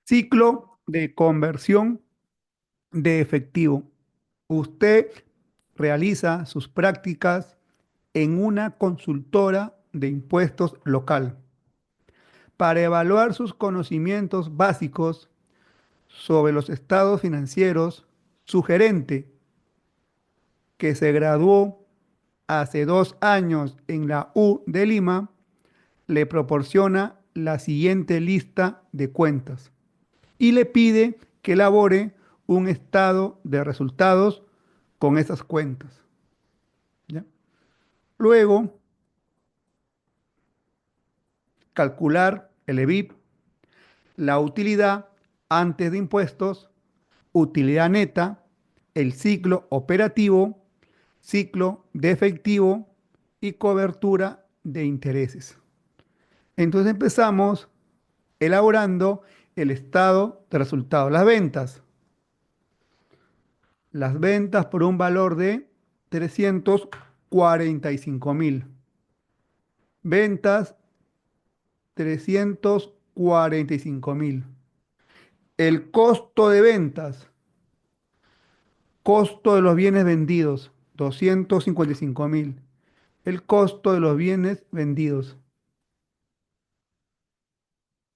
Ciclo de conversión de efectivo. Usted realiza sus prácticas en una consultora de impuestos local. Para evaluar sus conocimientos básicos sobre los estados financieros, su gerente, que se graduó hace 2 años en la U de Lima, le proporciona la siguiente lista de cuentas y le pide que elabore un estado de resultados con esas cuentas. ¿Ya? Luego, calcular el EBIT, la utilidad antes de impuestos, utilidad neta, el ciclo operativo, ciclo de efectivo y cobertura de intereses. Entonces empezamos elaborando el estado de resultados. Las ventas por un valor de 345.000. Ventas 345.000. El costo de ventas, costo de los bienes vendidos, 255.000. El costo de los bienes vendidos.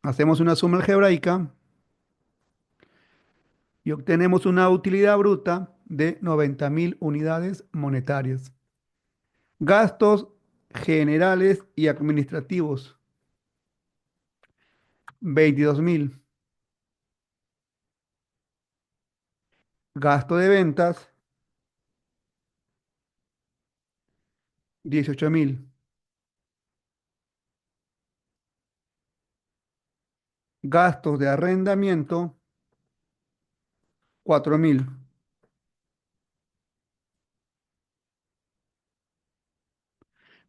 Hacemos una suma algebraica y obtenemos una utilidad bruta de 90.000 unidades monetarias. Gastos generales y administrativos, 22.000. Gasto de ventas, 18.000. Gastos de arrendamiento, 4.000.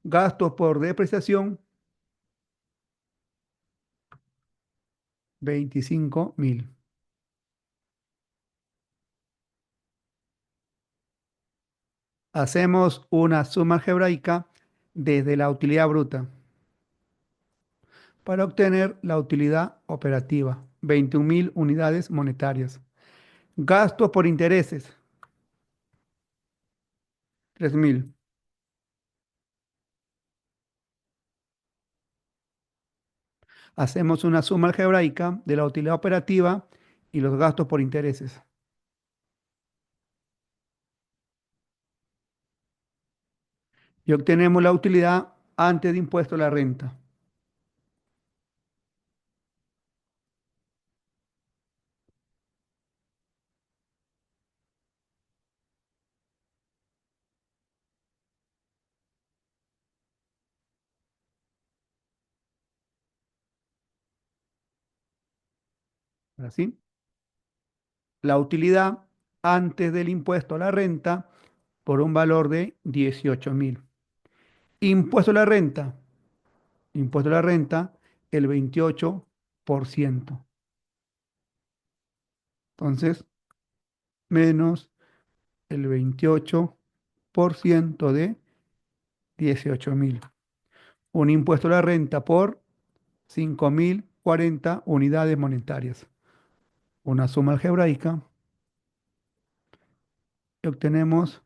Gastos por depreciación, 25.000. Hacemos una suma algebraica desde la utilidad bruta para obtener la utilidad operativa, 21.000 unidades monetarias. Gastos por intereses, 3.000. Hacemos una suma algebraica de la utilidad operativa y los gastos por intereses. Y obtenemos la utilidad antes de impuesto a la renta. ¿Así? La utilidad antes del impuesto a la renta por un valor de 18.000. Impuesto a la renta. Impuesto a la renta, el 28%. Entonces, menos el 28% de 18.000. Un impuesto a la renta por 5.040 unidades monetarias. Una suma algebraica y obtenemos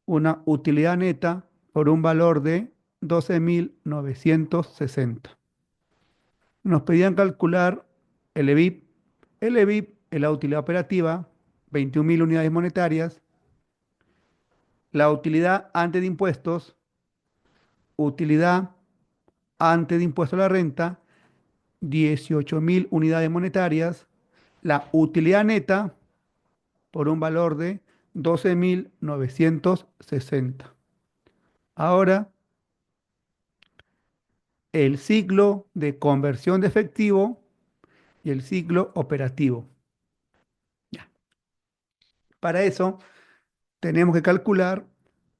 una utilidad neta por un valor de 12.960. Nos pedían calcular el EBIT. El EBIT es la utilidad operativa, 21.000 unidades monetarias. La utilidad antes de impuestos, utilidad antes de impuesto a la renta, 18.000 unidades monetarias. La utilidad neta por un valor de 12.960. Ahora, el ciclo de conversión de efectivo y el ciclo operativo. Ya. Para eso, tenemos que calcular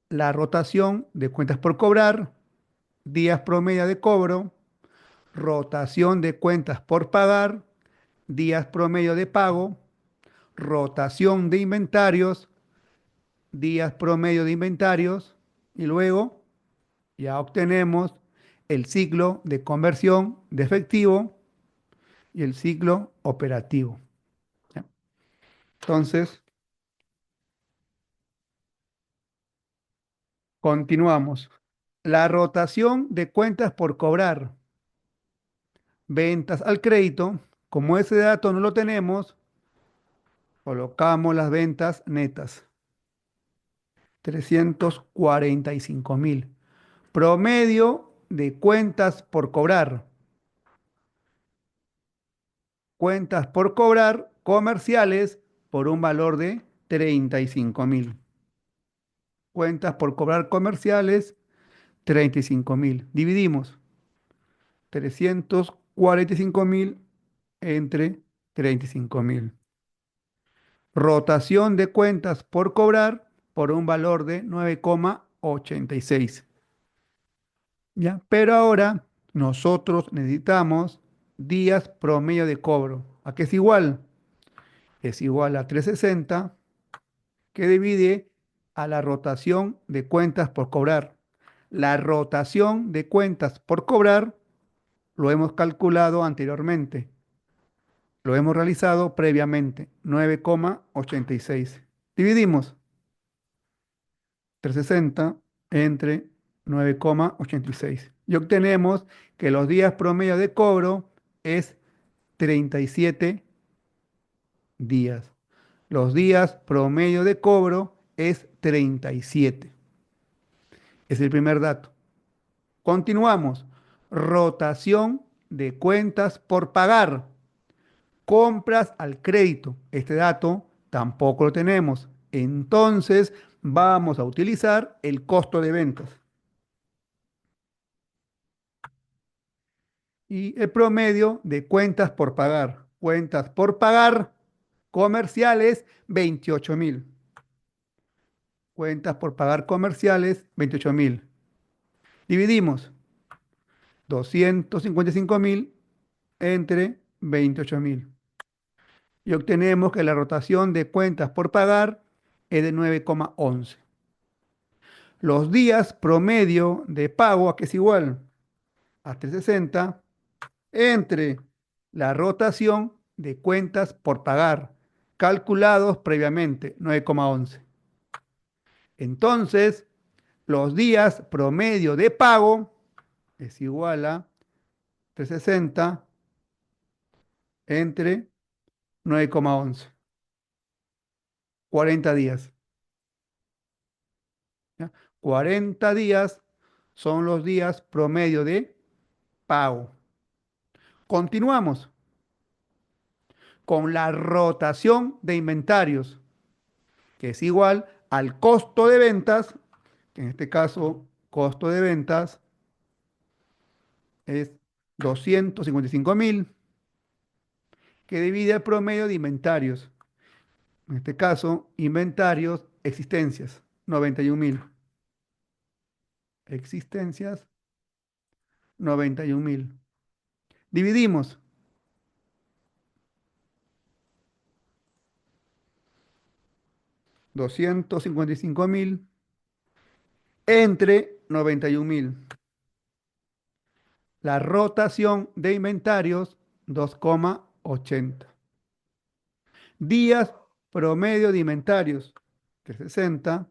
la rotación de cuentas por cobrar, días promedio de cobro, rotación de cuentas por pagar, días promedio de pago, rotación de inventarios, días promedio de inventarios y luego ya obtenemos el ciclo de conversión de efectivo y el ciclo operativo. ¿Ya? Entonces, continuamos. La rotación de cuentas por cobrar, ventas al crédito, como ese dato no lo tenemos, colocamos las ventas netas, 345.000. Promedio de cuentas por cobrar, cuentas por cobrar comerciales por un valor de 35.000. Cuentas por cobrar comerciales, 35.000. Dividimos 345.000 entre 35.000. Rotación de cuentas por cobrar por un valor de 9,86. ¿Ya? Pero ahora nosotros necesitamos días promedio de cobro. ¿A qué es igual? Es igual a 360 que divide a la rotación de cuentas por cobrar. La rotación de cuentas por cobrar lo hemos calculado anteriormente, lo hemos realizado previamente, 9,86. Dividimos 360 entre 9,86 y obtenemos que los días promedio de cobro es 37 días. Los días promedio de cobro es 37. Es el primer dato. Continuamos. Rotación de cuentas por pagar. Compras al crédito. Este dato tampoco lo tenemos. Entonces vamos a utilizar el costo de ventas. Y el promedio de cuentas por pagar. Cuentas por pagar comerciales, 28.000. Cuentas por pagar comerciales, 28.000. Dividimos 255.000 entre 28.000. Y obtenemos que la rotación de cuentas por pagar es de 9,11. Los días promedio de pago, ¿a qué es igual? A 360 entre la rotación de cuentas por pagar, calculados previamente, 9,11. Entonces, los días promedio de pago es igual a 360 entre 9,11. 40 días. ¿Ya? 40 días son los días promedio de pago. Continuamos con la rotación de inventarios, que es igual al costo de ventas, que en este caso, costo de ventas es 255.000, que divide el promedio de inventarios. En este caso, inventarios, existencias, 91.000. Existencias, 91.000. Dividimos 255.000 entre 91.000. La rotación de inventarios, 2,80. Días promedio de inventarios, 360,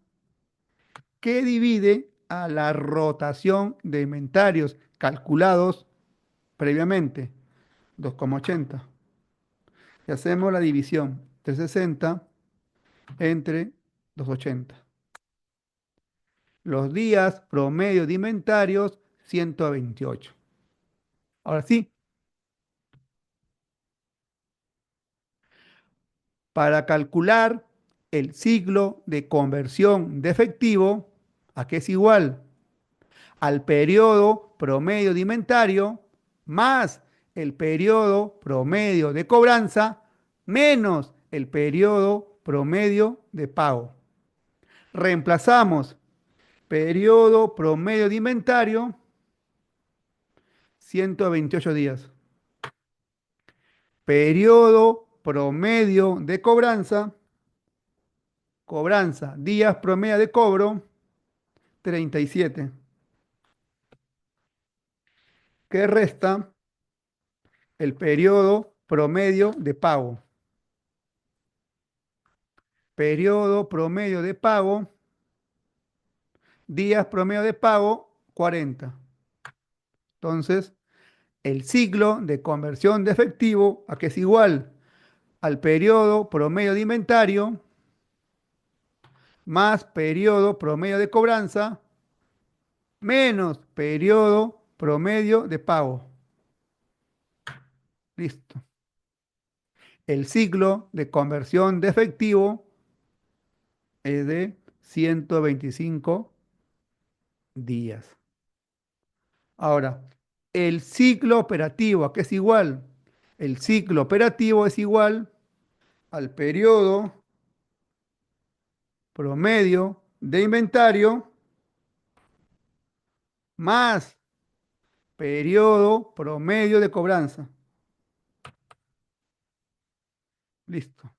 que divide a la rotación de inventarios calculados previamente, 2,80. Y hacemos la división, 360 entre 280. Los días promedio de inventarios, 128. Ahora sí, para calcular el ciclo de conversión de efectivo, ¿a qué es igual? Al periodo promedio de inventario más el periodo promedio de cobranza menos el periodo promedio de pago. Reemplazamos periodo promedio de inventario, 128 días. Periodo promedio de cobranza, cobranza, días promedio de cobro, 37. Que resta el periodo promedio de pago. Periodo promedio de pago, días promedio de pago, 40. Entonces, el ciclo de conversión de efectivo, ¿a qué es igual? Al periodo promedio de inventario más periodo promedio de cobranza menos periodo promedio de pago. Listo. El ciclo de conversión de efectivo es de 125 días. Ahora, el ciclo operativo, ¿a qué es igual? El ciclo operativo es igual al periodo promedio de inventario más periodo promedio de cobranza. Listo.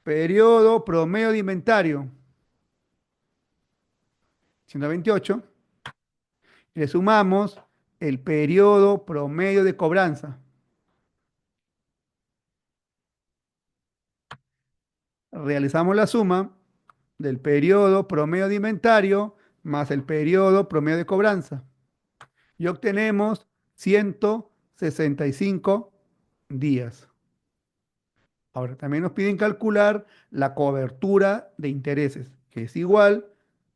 Periodo promedio de inventario, 128. Le sumamos el periodo promedio de cobranza. Realizamos la suma del periodo promedio de inventario más el periodo promedio de cobranza y obtenemos 165 días. Ahora, también nos piden calcular la cobertura de intereses, que es igual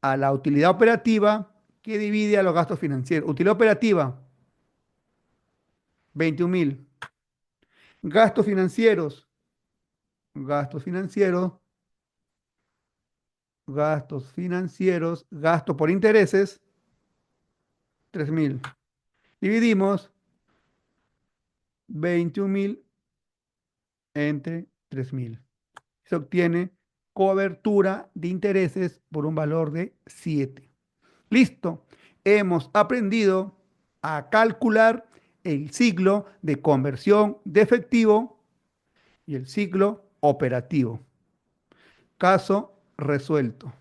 a la utilidad operativa que divide a los gastos financieros. Utilidad operativa, 21.000. Gastos financieros, gastos financieros, gasto por intereses, 3.000. Dividimos 21.000 entre 3.000. Se obtiene cobertura de intereses por un valor de 7. Listo. Hemos aprendido a calcular el ciclo de conversión de efectivo y el ciclo operativo. Caso resuelto.